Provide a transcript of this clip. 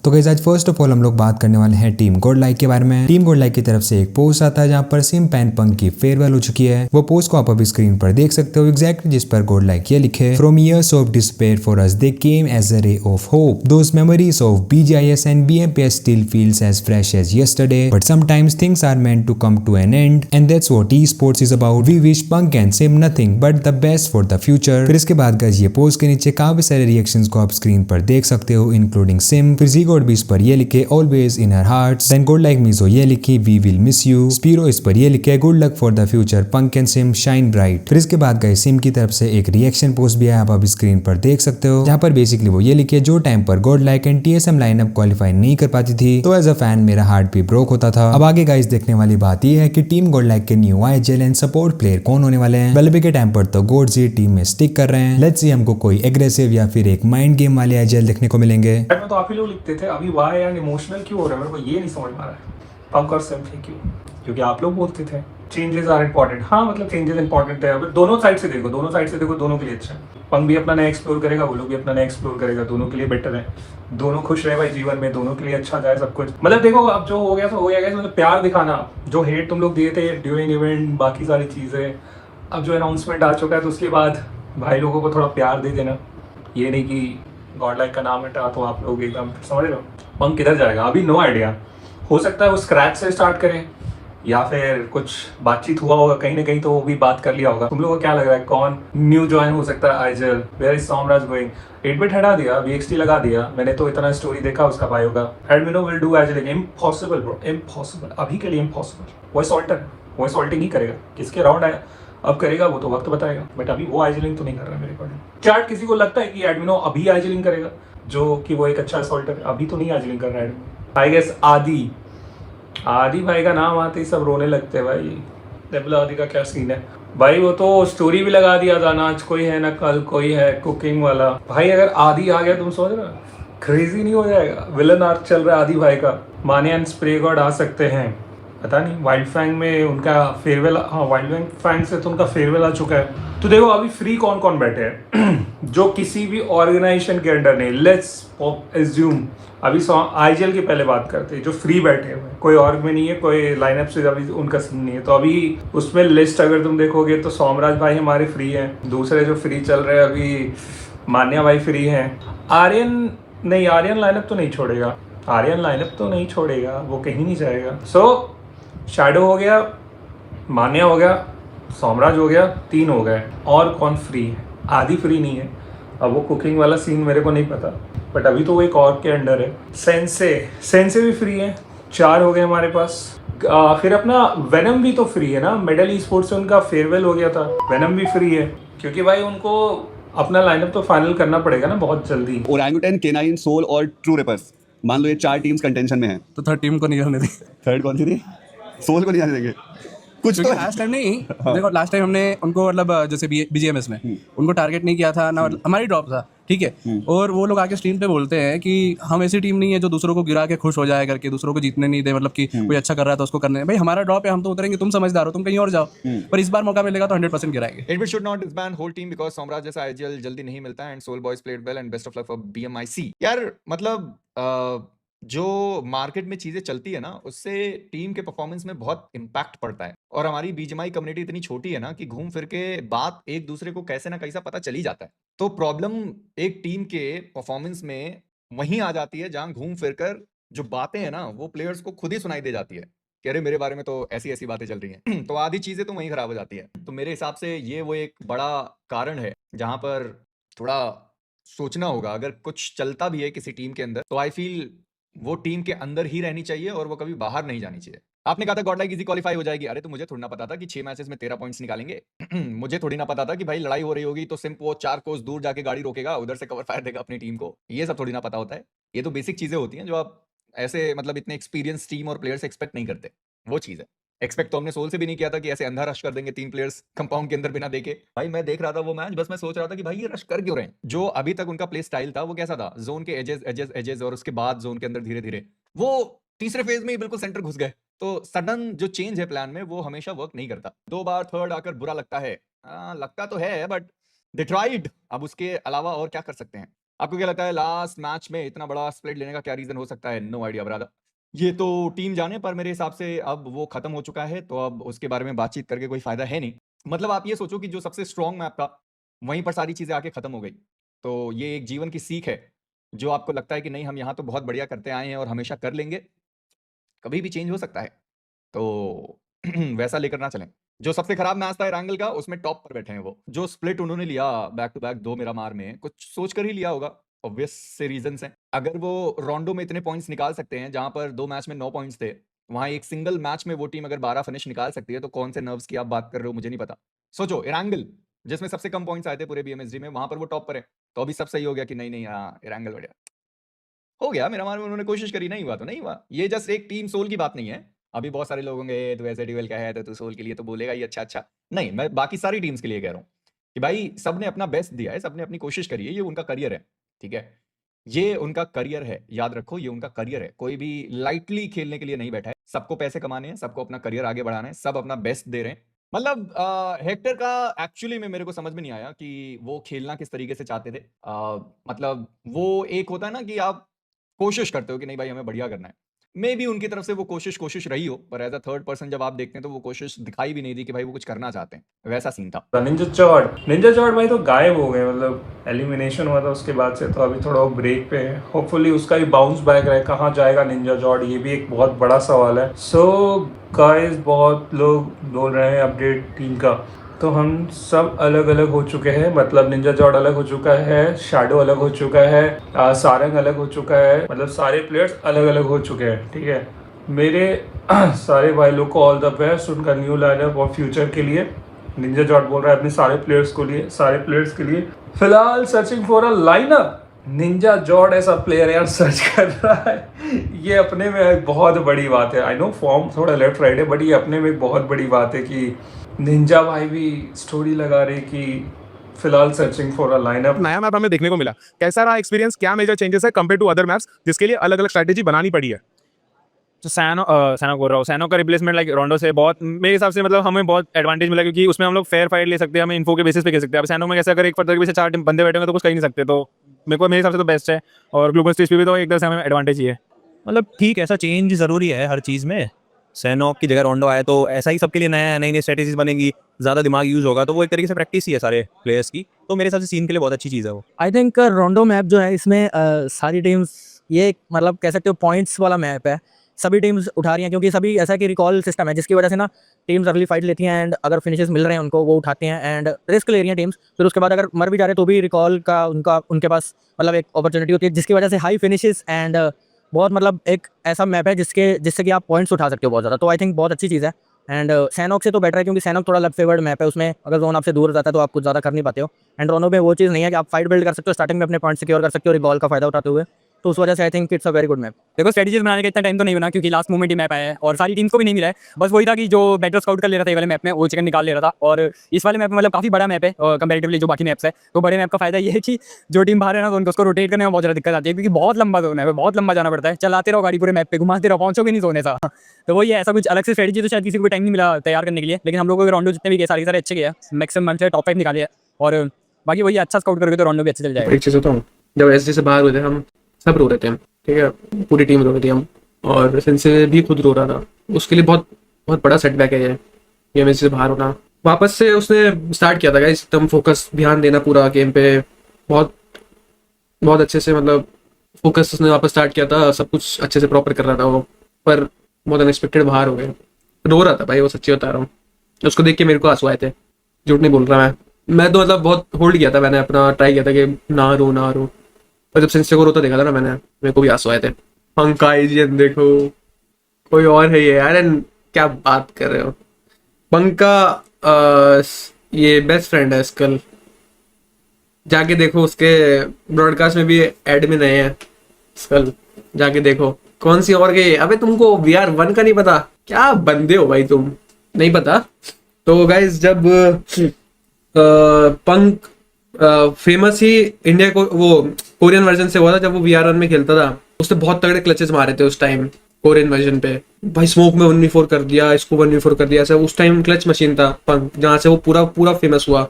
तो गाइस आज first of all हम लोग बात करने वाले हैं टीम गॉडलाइक के बारे में। टीम गॉडलाइक की तरफ से एक पोस्ट आता है जहां पर सिम पैन पंक की फेयरवेल हो चुकी है। वो पोस्ट को आप अभी स्क्रीन पर देख सकते हो एग्जैक्टली, जिस पर गॉडलाइक ये लिखे, from years of despair for us they came as a ray of hope, those memories of BGIS and BMPS still feels as fresh as yesterday, but sometimes things are meant to come to an end and that's what esports is about. We wish Punk and Sim nothing but the best for the future. फिर इसके बाद guys ये post के नीचे काफी सारे reactions को आप स्क्रीन पर देख सकते हो, इंक्लूडिंग सिम। फिर जीगोड भी इस पर ये लिखे always in her hearts, then Godlike Mizo ये लिखी we will miss you. Spiro इस पर ये लिखे good luck for the future Punk and Sim shine bright. फिर इसके बाद गाइस सिम की तरफ से एक रिएक्शन पोस्ट भी है, आप अभी स्क्रीन पर देख सकते हो, जहां पर बेसिकली वो ये लिखे जो टाइम पर Godlike and TSM lineup qualify नहीं कर पाती थी तो एज अ फैन मेरा हार्ट भी ब्रोक होता था। अब आगे गाइस देखने वाली बात ये है कि टीम गॉडलाइक के new IGL and support player कौन होने वाले हैं। वेलबे के टाइम पर तो गोडजी टीम में स्टिक कर रहे हैं, लेट्स सी हमको कोई एग्रेसिव या फिर एक माइंड गेम वाले IGL देखने को मिलेंगे। में तो आप ही लोग लिखते थे, अभी वाई एंड इमोशनल क्यों हो रहा है, मेरे को ये नहीं समझ में आ रहा है। पंक और सिम क्यों? क्योंकि आप लोग बोलते थे चेंजेस आर इंपॉर्टेंट। हाँ मतलब चेंजेस इंपॉर्टेंट है, अब दोनों साइड से देखो, दोनों के लिए अच्छा है। पंक भी अपना नया एक्सप्लोर करेगा, वो लोग भी अपना नया एक्सप्लोर करेगा, दोनों के लिए बेटर है। दोनों खुश रहे भाई जीवन में, दोनों के लिए अच्छा जाए सब कुछ। मतलब देखो अब जो हो गया तो हो गया, मतलब प्यार दिखाना, जो हेट तुम लोग दिए थे ड्यूरिंग इवेंट, बाकी सारी चीज़ें, अब जो अनाउंसमेंट आ चुका है तो उसके बाद भाई लोगों को थोड़ा प्यार दे देना। ये नहीं कि गॉडलाइक का नाम हटा तो आप लोग एकदम समझ रहे हो। पंक किधर जाएगा अभी नो आइडिया। हो सकता है वो स्क्रैच से स्टार्ट करें या फिर कुछ बातचीत हुआ होगा कहीं ना कहीं तो वो भी बात कर लिया होगा। तुम लोगों को क्या लग रहा है कौन न्यू ज्वाइन हो सकता है IGL? Where is Somraj going? 8-bit हटा दिया, VXT लगा दिया, मैंने तो इतना स्टोरी देखा उसका बायो का। एडमिनो will do IGL, impossible bro, impossible, अभी के लिए इम्पॉसिबल। वॉइस ऑल्टिंग ही करेगा, किसके राउंड आया अब करेगा वो तो वक्त बताएगा, बट अभी वो IGLing तो नहीं कर रहा है मेरे अकॉर्डिंग। चार्ट किसी को लगता है कि एडमिनो अभी IGLing करेगा, जो कि वो एक अच्छा असॉल्टर है, अभी तो नहीं IGLing कर रहा है एडमिनो। आई गेस आदि भाई का नाम आते ही सब रोने लगते हैं भाई। डेबल आदि का क्या सीन है भाई, वो तो स्टोरी भी लगा दिया था ना, आज कोई है ना कल कोई है कुकिंग वाला। भाई अगर आदि आ गया तुम सोच रहे हो क्रेजी नहीं हो जाएगा? विलन आर्क चल रहा है आदि भाई का। मानिया एंड स्प्रे गॉड आ सकते हैं, पता नहीं। वाइल्ड फैंग में उनका फेयरवेल, हाँ वाइल्ड फैंग से तो उनका फेयरवेल आ चुका है। तो देखो अभी फ्री कौन कौन बैठे हैं जो किसी भी ऑर्गेनाइजेशन के अंडर नहीं। लेट्स एज्यूम अभी IGL की पहले बात करते हैं, जो फ्री बैठे हुए हैं, कोई ऑर्ग में नहीं है, कोई लाइनअप से अभी उनका सीन नहीं है। तो अभी उसमें लिस्ट अगर तुम देखोगे तो सोमराज भाई हमारे फ्री हैं, दूसरे जो फ्री चल रहे हैं अभी मान्या भाई फ्री हैं। आर्यन लाइनअप तो नहीं छोड़ेगा, वो कहीं नहीं जाएगा। सो शैडो हो गया, मान्या हो गया, सोमराज हो गया, 3 हो गए। और कौन फ्री है? आदि फ्री नहीं है। अब वो कुकिंग वाला सीन मेरे को नहीं पता, बट अभी तो वो एक और के अंडर है। सेंसे भी फ्री है, 4 हो गए हमारे पास। फिर अपना वेनम भी तो फ्री है ना, मेडल ई-स्पोर्ट्स से उनका फेयरवेल हो गया था, वेनम भी फ्री है, क्योंकि भाई उनको अपना लाइनअप तो फाइनल करना पड़ेगा ना बहुत जल्दी। ओरंगुटन, केनाइन, सोल और ट्रू रेपर्स, मान लो ये 4 टीम्स कंटेंशन में हैं, तो थर्ड टीम को नहीं आने दी। थर्ड कौन सी थी? सोल को नहीं आने देंगे कुछ तो। लास्ट टाइम नहीं, देखो लास्ट टाइम हमने उनको मतलब जैसे BGMS में उनको टारगेट नहीं किया था ना, हमारी ड्रॉप था, ठीक है। और वो लोग आके स्ट्रीम पे बोलते हैं कि हम ऐसी टीम नहीं है जो दूसरों को गिरा के खुश हो जाए करके, दूसरों को जीतने नहीं दे, मतलब कि कोई अच्छा कर रहा है तो उसको करने। भाई हमारा ड्रॉप है, हम तो उतरेंगे, तुम समझदार हो, तुम कहीं और जाओ। पर इस बार मौका मिलेगा तो 100% गिराएंगे। 8-bit should not disband whole team because Somraj जैसा IGL जल्दी नहीं मिलता है and Soul Boys played well and best of luck for BMIC। यार मतलब जो मार्केट में चीजें चलती है ना, उससे टीम के परफॉर्मेंस में बहुत इम्पैक्ट पड़ता है। और हमारी BGMI कम्युनिटी इतनी छोटी है ना कि घूम फिर के बात एक दूसरे को कैसे ना कैसा पता चल ही जाता है। तो प्रॉब्लम एक टीम के परफॉर्मेंस में वहीं आ जाती है जहां घूम फिर कर जो बातें हैं ना वो प्लेयर्स को खुद ही सुनाई दे जाती है कि अरे मेरे बारे में तो ऐसी ऐसी बातें चल रही हैं। तो आधी चीजें तो वहीं खराब हो जाती है। तो मेरे हिसाब से ये वो एक बड़ा कारण है जहां पर थोड़ा सोचना होगा। अगर कुछ चलता भी है किसी टीम के अंदर तो आई फील वो टीम के अंदर ही रहनी चाहिए और वो कभी बाहर नहीं जानी चाहिए। आपने कहा था गॉडलाइक इजी क्वालिफाई हो जाएगी, अरे तो मुझे थोड़ी ना पता था कि 6 मैचेस में 13 पॉइंट्स निकालेंगे। मुझे थोड़ी ना पता था कि भाई लड़ाई हो रही होगी तो सिंप वो 4 कोस दूर जाके गाड़ी रोकेगा, उधर से कवर फायर देगा अपनी टीम को। ये सब थोड़ी ना पता होता है। ये तो बेसिक चीजें होती हैं जो आप ऐसे मतलब इतने एक्सपीरियंस टीम और प्लेयर्स एक्सपेक्ट नहीं करते। वो चीज है। एक्सपेक्ट तो हमने सोल से भी नहीं किया था कि ऐसे अंधा रश कर देंगे 3 प्लेयर्स कंपाउंड के अंदर बिना देखे। भाई मैं देख रहा था वो मैच, बस मैं सोच रहा था कि भाई ये रश कर क्यों रहे हैं। जो अभी तक उनका प्ले स्टाइल था वो कैसा था, जोन के एजेस और उसके बाद जोन के अंदर धीरे धीरे वो तीसरे फेज में ही बिल्कुल सेंटर घुस गए। तो सडन जो चेंज है प्लान में वो हमेशा वर्क नहीं करता। 2 बार थर्ड आकर बुरा लगता है, लगता तो है बट दे ट्राइड। अब उसके अलावा और क्या कर सकते हैं। आपको क्या लगता है लास्ट मैच में इतना बड़ा स्प्लिट लेने का क्या रीजन हो सकता है? नो आइडिया ब्रदर, ये तो टीम जाने, पर मेरे हिसाब से अब वो खत्म हो चुका है, तो अब उसके बारे में बातचीत करके कोई फायदा है नहीं। मतलब आप ये सोचो कि जो सबसे स्ट्रॉन्ग मैप था वहीं पर सारी चीजें आके खत्म हो गई। तो ये एक जीवन की सीख है, जो आपको लगता है कि नहीं हम यहाँ तो बहुत बढ़िया करते आए हैं और हमेशा कर लेंगे, कभी भी चेंज हो सकता है। तो वैसा लेकर ना चलें। जो सबसे खराब मैच था एरांगल का, उसमें टॉप पर बैठे हैं वो। जो स्प्लिट उन्होंने लिया बैक टू बैक 2 मिरामार में, कुछ सोच कर ही लिया होगा, ऑब्वियस से रीजंस हैं। अगर वो रोंडो में इतने पॉइंट्स निकाल सकते हैं जहां पर 2 मैच में 9 पॉइंट्स थे, वहां एक सिंगल मैच में वो टीम अगर 12 फिनिश निकाल सकती है, तो कौन से नर्व्स की आप बात कर रहे हो मुझे नहीं पता। सोचो एरांगल जिसमें सबसे कम पॉइंट्स आए थे पूरे बीएमएसजी में, वहां पर वो टॉप पर है, तो अभी सब सही हो गया कि नहीं नहीं हाँ एरांगल बढ़िया हो गया। मेरा मान में उन्होंने कोशिश करी, नहीं हुआ तो नहीं हुआ। ये जस्ट एक टीम सोल की बात नहीं है। अभी बहुत सारे लोग होंगे तू ऐसे ड्यूएल का है तो तू सोल के लिए तो बोलेगा ही अच्छा अच्छा, नहीं मैं बाकी सारी टीम्स के लिए कह रहा हूँ कि भाई सबने अपना बेस्ट दिया है, सबने अपनी कोशिश करी है, ये उनका करियर है, ठीक है, ये उनका करियर है, याद रखो ये उनका करियर है। कोई भी लाइटली खेलने के लिए नहीं बैठा है, सबको पैसे कमाने हैं, सबको अपना करियर आगे बढ़ाना है, सब अपना बेस्ट दे रहे हैं। मतलब हेक्टर का एक्चुअली में मेरे को समझ में नहीं आया कि वो खेलना किस तरीके से चाहते थे। मतलब वो एक होता है ना कि आप कोशिश करते हो कि नहीं भाई हमें बढ़िया करना है, मे बी उनकी तरफ से वो कोशिश रही हो, पर एज अ थर्ड पर्सन जब आप देखते हैं तो वो कोशिश दिखाई भी नहीं दी कि भाई वो कुछ करना चाहते हैं, वैसा सीन था। निंजा जॉर्ड भाई तो गायब हो गए, मतलब एलिमिनेशन हुआ था उसके बाद से, तो अभी थोड़ा ब्रेक पे है। होपफुली उसका भी बाउंस बैक रहे। कहाँ जाएगा निंजा जॉर्ड, ये भी एक बहुत बड़ा सवाल है। सो गाइस बहुत लोग बोल रहे हैं अपडेट टीम का, तो हम सब अलग अलग हो चुके हैं। मतलब निंजा जॉर्ड अलग हो चुका है, शैडो अलग हो चुका है, सारंग अलग हो चुका है, मतलब सारे प्लेयर्स अलग अलग हो चुके हैं, ठीक है। मेरे सारे भाई लोग को ऑल द बेस्ट उनका न्यू लाइनअप और फ्यूचर के लिए। निंजा जॉर्ड बोल रहा है अपने सारे प्लेयर्स के लिए फिलहाल searching for a lineup. Ninja जॉर्ड ऐसा प्लेयर यार सर्च कर रहा है, ये अपने में एक बहुत बड़ी बात है। आई नो फॉर्म थोड़ा लेफ्ट राइट है, बट ये अपने में एक बहुत बड़ी बात है कि निंजा भाई भी स्टोरी लगा रहे कि फिलहाल सर्चिंग फॉर अ लाइनअप। नया मैप हमें देखने को मिला, कैसा रहा एक्सपीरियंस, क्या मेजर चेंजेस है कंपेयर टू अदर मैप्स जिसके लिए अलग अलग स्ट्रैटेजी बनानी पड़ी है? तो सैनो बोल रहा हूँ, सैनो का रिप्लेसमेंट लाइक रोंडो से बहुत मेरे हिसाब से मतलब हमें बहुत एडवांटेज मिला, क्योंकि उसमें हम लोग फेयर फाइट ले सकते हैं, हमें इन्फो के बेसिस पे खेल सकते हैं। अब सैनो में कैसे अगर एक पर्दे के पीछे 4 बंदे बैठे होंगे तो कुछ कह नहीं सकते, तो मेरे हिसाब से तो बेस्ट है। और ग्लूकोज स्टेज पे भी तो एक तरह से हमें एडवांटेज ही है। मतलब ठीक है, ऐसा चेंज ज़रूरी है हर चीज़ में। सैनॉक की जगह रोंडो आए तो ऐसा ही सबके लिए नया नई नई स्ट्रेटेजीज बनेगी, ज़्यादा दिमाग यूज़ होगा, तो वो एक तरीके से प्रैक्टिस ही है सारे प्लेयर्स की। तो मेरे हिसाब से सीन के लिए बहुत अच्छी चीज़ है वो। आई थिंक रोंडो मैप जो है इसमें सारी टीम्स ये मतलब कह सकते हो पॉइंट्स वाला मैप है, सभी टीम्स उठा रही हैं, क्योंकि सभी ऐसा कि रिकॉल सिस्टम है जिसकी वजह से ना टीम्स अर्ली फाइट लेती हैं एंड अगर फिनिशेस मिल रहे हैं उनको वो उठाते हैं एंड रिस्क ले रही हैं टीम्स। फिर उसके बाद अगर मर भी जा रहे हैं तो भी रिकॉल का उनके पास मतलब एक अपॉर्चुनिटी होती है, जिसकी वजह से हाई फिनिशेस एंड बहुत मतलब एक ऐसा मैप है जिससे कि आप पॉइंट्स उठा सकते हो बहुत ज़्यादा। तो आई थिंक बहुत अच्छी चीज़ है एंड सैनॉक से तो बेटर है, क्योंकि सैनॉक थोड़ा लग फेवर्ड मैप है, उसमें अगर जोन आपसे दूर जाता है तो आप कुछ ज़्यादा कर नहीं पाते हो। एंड रोनो में वो चीज़ नहीं है कि आप फाइट बिल्ड कर सकते हो, स्टार्टिंग में अपने पॉइंट सिक्योर कर सकते हो रिकॉल का फायदा उठाते हुए, तो उस वजह से I think it's a very good map. देखो स्ट्रेटेजीज बनाने का इतना टाइम तो नहीं बना, क्योंकि लास्ट मोमेंट ही मैप आया है और सारी टीम्स को भी नहीं मिला है। बस वही था कि जो बेटर स्काउट कर ले रहा था ये वाले मैप में वो चिकन निकाल ले रहा था, और इस वाले मैप में मतलब काफ़ी बड़ा मैप है कंपैरेटिवली जो बाकी मैप्स है। तो बड़े मैप का फायदा ये है कि जो टीम बाहर है ना तो उनको उसको रोटेट करने में बहुत ज़्यादा दिक्कत आती है, क्योंकि बहुत लंबा जोन है, बहुत लंबा जाना पड़ता है, चलाते रहो गाड़ी पूरे मैप पे, घुमाते रहो, पहुंचोगे नहीं जोन ऐसा। तो वही है, ऐसा कुछ अलग से स्ट्रेटेजी तो शायद किसी को टाइम नहीं मिला तैयार करने के लिए, लेकिन हम लोगों के राउंडो जितने भी गए सारे अच्छे गए, मैक्सिमम से टॉप 5 निकाले, और बाकी वही अच्छा स्काउट करके तो राउंडो भी अच्छे चल जाएगा। एक चीज़ होता हूँ, जब एसजी से बाहर हुए थे हम सब रो रहे थे, ठीक है, पूरी टीम रो रही थी हम, और सेंसे भी खुद रो रहा था। उसके लिए बहुत बहुत बड़ा सेटबैक है ये एमएसजी से बाहर होना। वापस से उसने स्टार्ट किया था गाइस, एकदम फोकस, ध्यान देना पूरा गेम पे, बहुत बहुत अच्छे से, मतलब फोकस उसने वापस स्टार्ट किया था, सब कुछ अच्छे से प्रॉपर कर रहा था वो, पर बहुत अनएक्सपेक्टेड बाहर हो गए। रो रहा था भाई, वो सच्ची बता रहा हूँ, उसको देख के मेरे को आंसू आए थे, झूठ नहीं बोल रहा मैं तो मतलब बहुत होल्ड किया था, मैंने अपना ट्राई किया था कि ना रो, और जब सेंसे को रोता देखा था ना मैंने, मेरे को भी आंसू आए थे। पंका एजियन देखो, कोई और है ये यार, क्या बात कर रहे हो। पंका ये बेस्ट फ्रेंड है स्कल, जाके देखो उसके ब्रॉडकास्ट में भी एडमिन है स्कल, जाके देखो। कौन सी और गई? अबे तुमको VR1 का नहीं पता? क्या बंदे हो भाई तुम, नहीं पता? तो गाइज जब पंक फेमस ही इंडिया को वो कोरियन वर्जन से हुआ था, जब वो VR1 में खेलता था, उसने बहुत तगड़े क्लचेस मारे थे उस टाइम कोरियन वर्जन पे भाई। स्मोक में 1v4 कर दिया, इसको 1v4 कर दिया, ऐसा उस टाइम क्लच मशीन था पंक, जहाँ से वो पूरा फेमस हुआ।